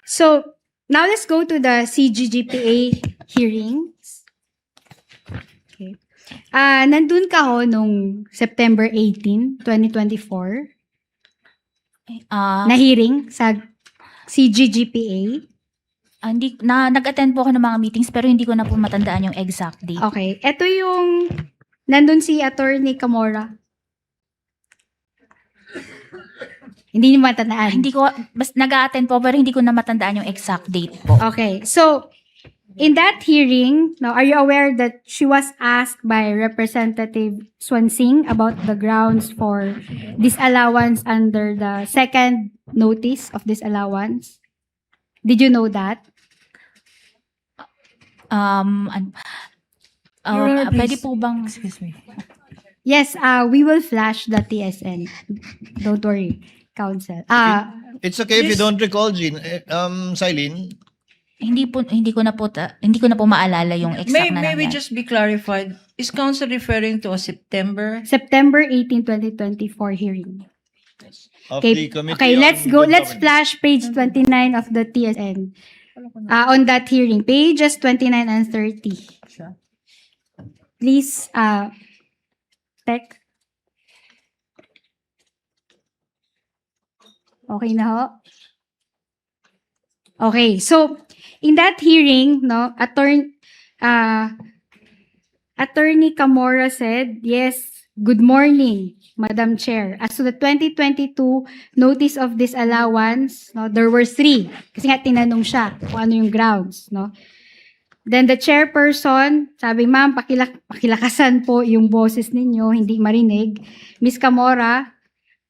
So, now let's go to the CGGPA hearings. Okay. Nandun ka ho nung September 18, 2024 na hearing sa CGGPA. Nag-attend po ako ng mga meetings pero hindi ko na po matandaan yung exact date. Okay. Ito yung nandun si Attorney Camora. Hindi niyo matandaan. Hindi ko, nag-attend po pero hindi ko na matandaan yung exact date po. Okay. So, in that hearing, now, are you aware that she was asked by Representative Swansing about the grounds for disallowance under the second notice of disallowance? Did you know that? Your Honor, Pwede please. po bang... Excuse me. Yes, we will flash the TSN. Don't worry, Counsel. It's okay if you Yes. don't recall, Jean. Silene. Hindi ko na po maalala yung exact na May we nangyari. just be clarified? Is counsel referring to a September? September 18, 2024 hearing. Of Okay, the Committee okay, on let's go. Good Let's Governance. flash page 29 of the TSN. On that hearing, pages 29 and 30. Please, Tech. Okay na ho? Okay, so in that hearing, no, Attorney Camora said, yes, good morning, Madam Chair. As to the 2022 notice of disallowance, no, there were 3. Kasi nga tinanong siya kung ano yung grounds, no. Then the chairperson, sabi, ma'am, pakilakasan po yung boses ninyo, hindi marinig. Miss Camora,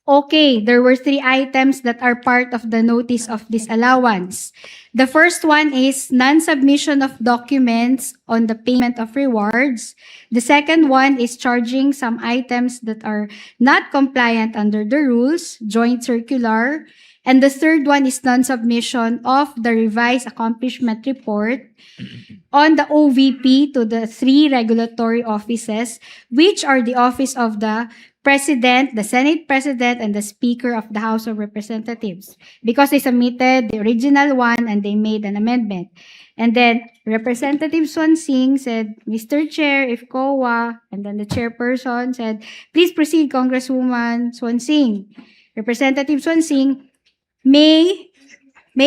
okay, there were 3 items that are part of the notice of disallowance. The first one is non-submission of documents on the payment of rewards. The second one is charging some items that are not compliant under the rules, joint circular. And the third one is non-submission of the revised accomplishment report on the OVP to the 3 regulatory offices, which are the office of the President, the Senate President, and the Speaker of the House of Representatives, because they submitted the original one and they made an amendment. And then Representative Swansing said, Mr. Chair, if COA, and then the chairperson said, please proceed, Congresswoman Swansing. Representative Swansing, May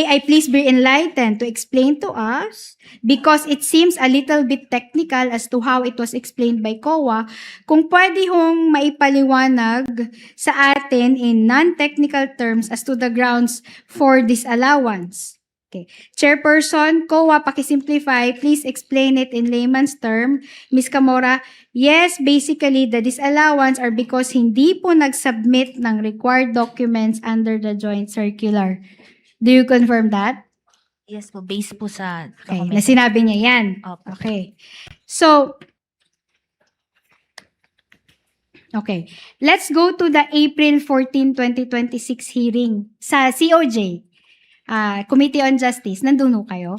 I please be enlightened to explain to us, because it seems a little bit technical as to how it was explained by COA, kung pwede hong maipaliwanag sa atin in non-technical terms as to the grounds for disallowance. Okay. Chairperson, COA, pakisimplify, please explain it in layman's term. Ms. Camora, yes, basically, the disallowance are because hindi po nag-submit ng required documents under the joint circular. Do you confirm that? Yes po, based po sa Okay, document. na sinabi niya yan. Opo. Okay. So, okay. Let's go to the April 14, 2026 hearing sa COJ, Committee on Justice. Nandun ho kayo?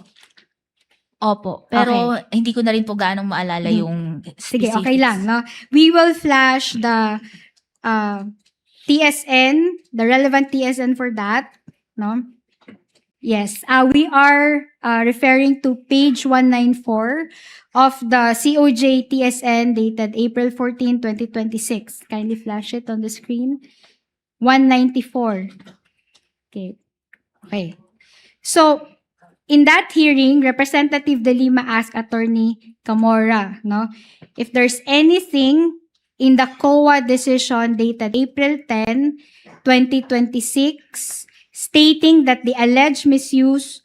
Opo, pero hindi ko na rin po gaanong maalala yung Sige, specifics. okay lang. No? We will flash the TSN, the relevant TSN for that. No? Yes, we are referring to page 194 of the COJ TSN dated April 14, 2026. Kindly flash it on the screen. 194. Okay. Okay. So, in that hearing, Representative De Lima asked Attorney Camora, no, if there's anything in the COA decision dated April 10, 2026, stating that the alleged misuse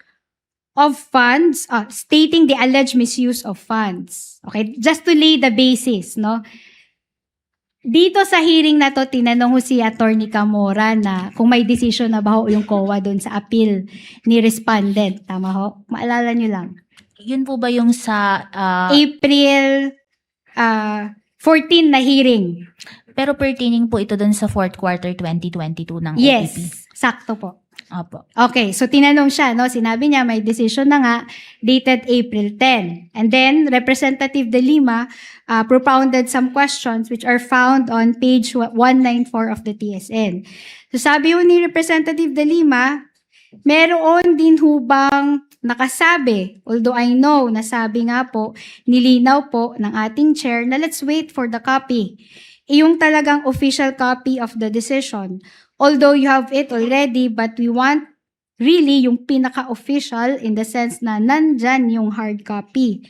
of funds, stating the alleged misuse of funds. Okay, just to lay the basis, no? Dito sa hearing na to, tinanong ho si Attorney Camora na kung may decision na ba ho yung COA doon sa appeal ni respondent. Tama ho? Maalala nyo lang. Yun po ba yung sa... April 14 na hearing. pero pertaining po ito dun sa fourth quarter 2022 ng OPP. Yes, sakto po. Opo. Okay, so tinanong siya, no? Sinabi niya may decision na nga dated April 10. And then Representative De Lima propounded some questions which are found on page 194 of the TSN. So sabi ho ni Representative De Lima, Meron din ho bang nakasabi, although I know, nasabi nga po, nilinaw po ng ating chair na let's wait for the copy. Yung talagang official copy of the decision. Although you have it already, but we want really yung pinaka-official in the sense na nandyan yung hard copy.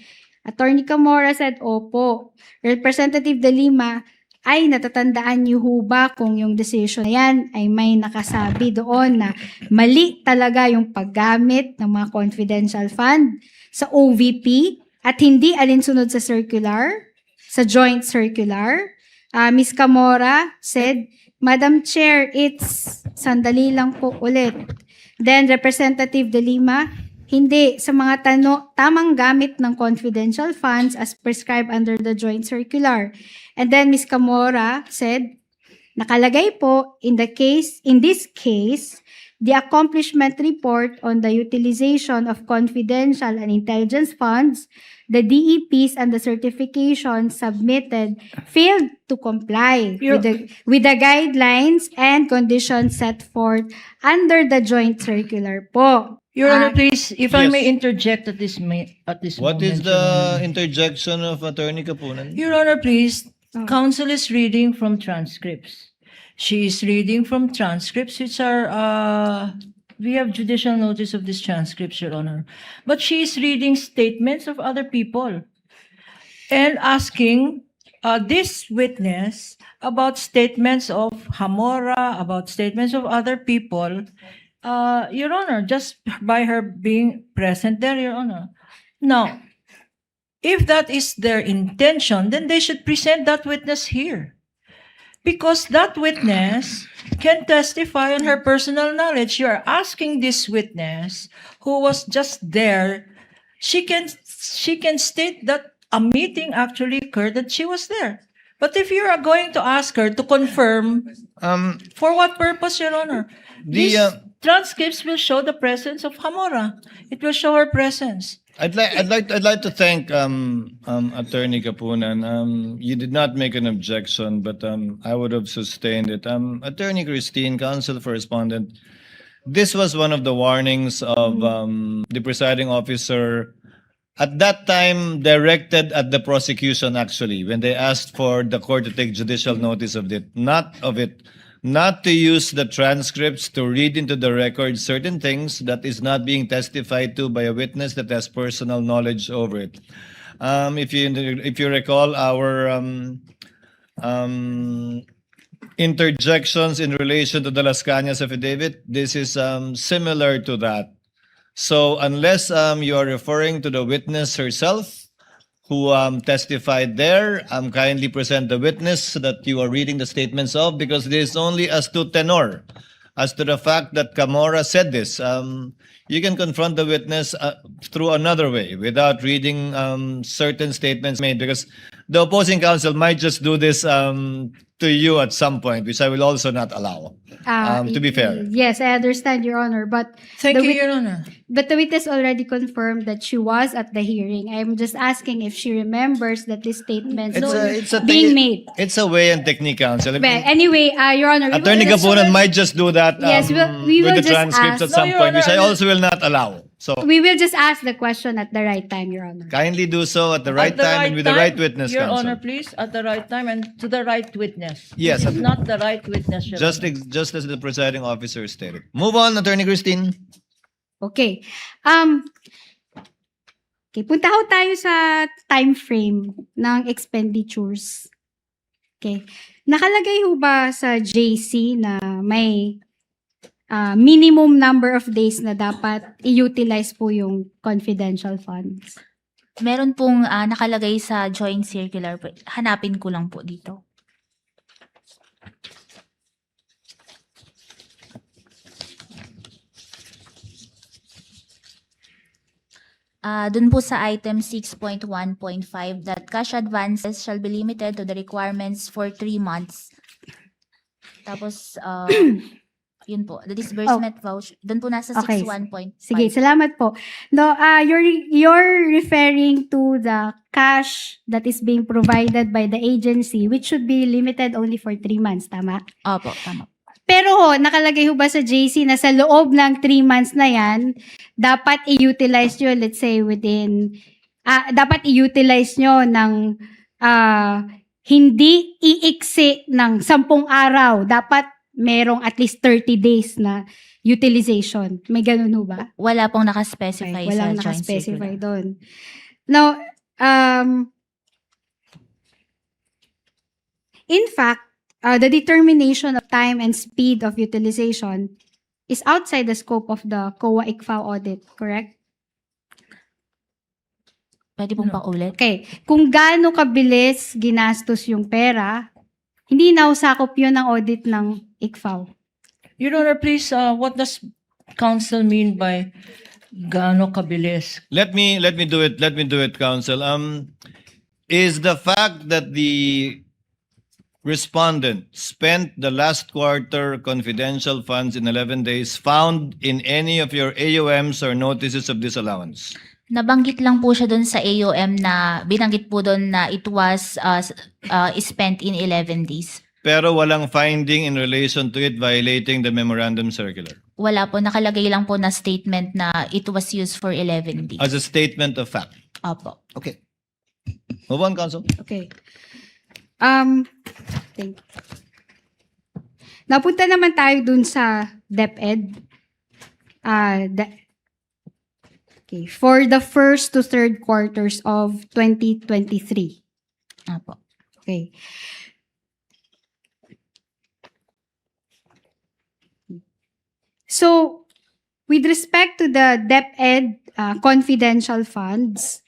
Attorney Camora said, opo. Representative De Lima, ay natatandaan niyo ho ba kung yung decision na yan ay may nakasabi doon na mali talaga yung paggamit ng mga confidential fund sa OVP at hindi alinsunod sa circular, sa joint circular? Ms. Camora said, Madam Chair, it's sandali lang po ulit. Then Representative De Lima, hindi sa mga tamang gamit ng confidential funds as prescribed under the joint circular. And then Ms. Camora said, nakalagay po in this case, the accomplishment report on the utilization of confidential and intelligence funds, the DEPs and the certification submitted failed to comply with the guidelines and conditions set forth under the joint circular po. Your Honor, please, if I Yes. may interject at this What moment. is Your the Honor. interjection of Attorney Kapunan? Your Honor, please, Oh. counsel is reading from transcripts. She is reading from transcripts which are, we have judicial notice of these transcripts, Your Honor. But she is reading statements of other people and asking this witness about statements of Hamora, about statements of other people, Your Honor, just by her being present there, Your Honor. Now, if that is their intention, then they should present that witness here. Because that witness can testify on her personal knowledge. You are asking this witness who was just there, she can state that a meeting actually occurred, that she was there. But if you are going to ask her to confirm, for what purpose, Your Honor? The, These transcripts will show the presence of Hamora. It will show her presence. I'd like to thank Attorney Kapunan. You did not make an objection, but I would have sustained it. Attorney Christine, counsel for respondent, this was one of the warnings of the presiding officer at that time directed at the prosecution, actually, when they asked for the court to take judicial notice of it, not to use the transcripts to read into the record certain things that is not being testified to by a witness that has personal knowledge over it. If you recall our interjections in relation to the Las Cañas affidavit, this is similar to that. So unless you are referring to the witness herself who testified there, kindly present the witness that you are reading the statements of, because this is only as to tenor, as to the fact that Camora said this. You can confront the witness through another way without reading certain statements made, because the opposing counsel might just do this to you at some point, which I will also not allow. To be fair. Yes, I understand, Your Honor, but Thank The you, wit- Your Honor. the witness already confirmed that she was at the hearing. I'm just asking if she remembers that these statements It's a being made. It's a way and technique, counsel. But anyway, Your Honor, we will Attorney just- Kapunan might just do that Yes, we will with the just transcripts ask. at some No, Your point, which I Honor, also will not allow. So we will just ask the question at the right time, Your Honor. kindly do so at the right At the time and with the time, right witness, Your counsel. Honor, please, at the right time and to the right witness. Yes, This is not the right witness, Your Just Honor. just as the presiding officer stated. Move on, Attorney Christine. Okay. Okay, punta ho tayo sa time frame ng expenditures. Okay. Nakalagay ho ba sa JC na may minimum number of days na dapat i-utilize po yung confidential funds? Meron pong nakalagay sa joint circular. Hanapin ko lang po dito. Dun po sa item 6.1.5 that cash advances shall be limited to the requirements for 3 months. Tapos, yun po, the disbursement voucher. Dun po nasa Okay. 6.1.5. Sige, salamat po. No, you're referring to the cash that is being provided by the agency which should be limited only for 3 months, tama? Opo, tama. Pero nakalagay ho ba sa JC na sa loob ng 3 months na yan, dapat i-utilize nyo, let's say within, dapat i-utilize nyo ng hindi iiksi ng 10 araw. Dapat merong at least 30 days na utilization. May ganun ho ba? Wala pong nakaspecify Okay, sa walang joint nakaspecify circular. doon. Now, in fact, the determination of time and speed of utilization is outside the scope of the COA-ICFAO audit, correct? Pwede pong paulit? Okay. Kung gaano kabilis ginastos yung pera, hindi na usakop yun ng audit ng ICFAO. Your Honor, please, what does counsel mean by gaano kabilis? Let me do it. Let me do it, Counsel. Is the fact that the respondent spent the last quarter confidential funds in 11 days found in any of your AOMs or notices of disallowance? Nabanggit lang po siya doon sa AOM na binanggit po doon na it was spent in 11 days. Pero walang finding in relation to it violating the memorandum circular Wala po, nakalagay lang po na statement na it was used for 11 days. as a statement of fact. Opo. Okay. Move on, Counsel. Okay. Thank you. Napunta naman tayo dun sa DepEd. Okay, for the first to third quarters of 2023. Opo. Okay. So, with respect to the DepEd confidential funds,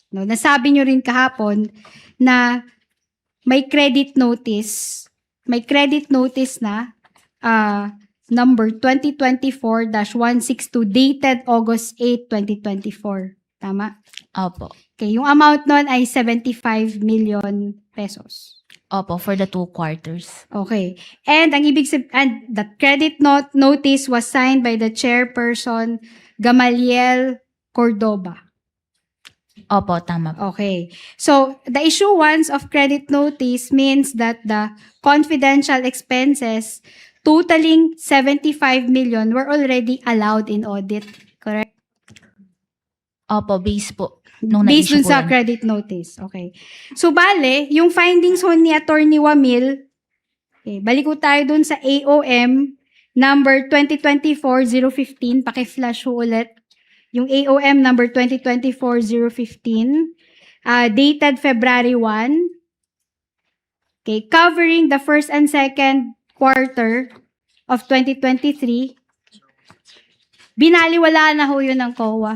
no, nasabi nyo rin kahapon na may credit notice na number 2024-162 dated August 8, 2024. Tama? Opo. Okay, yung amount nun ay 75 million pesos. Opo, for the 2 quarters. Okay. And and the credit notice was signed by the chairperson Gamaliel Cordoba. Opo, tama po. Okay. So, the issuance of credit notice means that the confidential expenses totaling 75 million were already allowed in audit. Correct? Opo, base po. Nung Based na-issue dun po sa yan. credit notice. Okay. So, bale, yung findings ho ni Attorney Wamil, okay, balik ko tayo dun sa AOM number 2024-015. Paki-flash ho ulit. Yung AOM number 2024-015, dated February 1. Okay, covering the first and second quarter of 2023. Binaliwala na ho yun ng COA.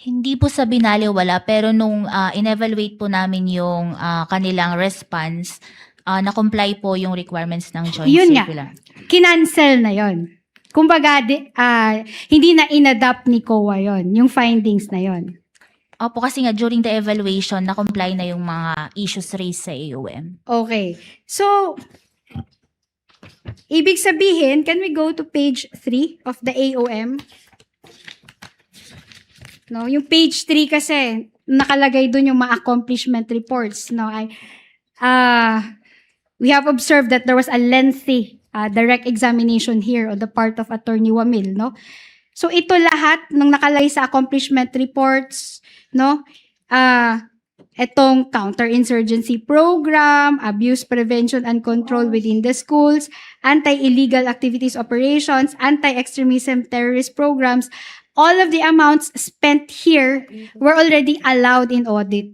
Hindi po sa binaliwala, pero nung in-evaluate po namin yung kanilang response, na-comply po yung requirements ng joint Yun nga. circular. Kinancel na yon. Kumbaga, hindi na inadapt ni COA yon, yung findings na yon. Opo, kasi nga during the evaluation, na-comply na yung mga issues raised sa AOM. Okay. So, ibig sabihin, can we go to page 3 of the AOM? No, yung page 3 kasi nakalagay doon yung mga accomplishment reports. No, we have observed that there was a lengthy direct examination here on the part of Attorney Wamil, no? So ito lahat ng nakalagay sa accomplishment reports, no? Etong counterinsurgency program, abuse prevention and control within the schools, anti-illegal activities operations, anti-extremism terrorist programs, all of the amounts spent here were already allowed in audit.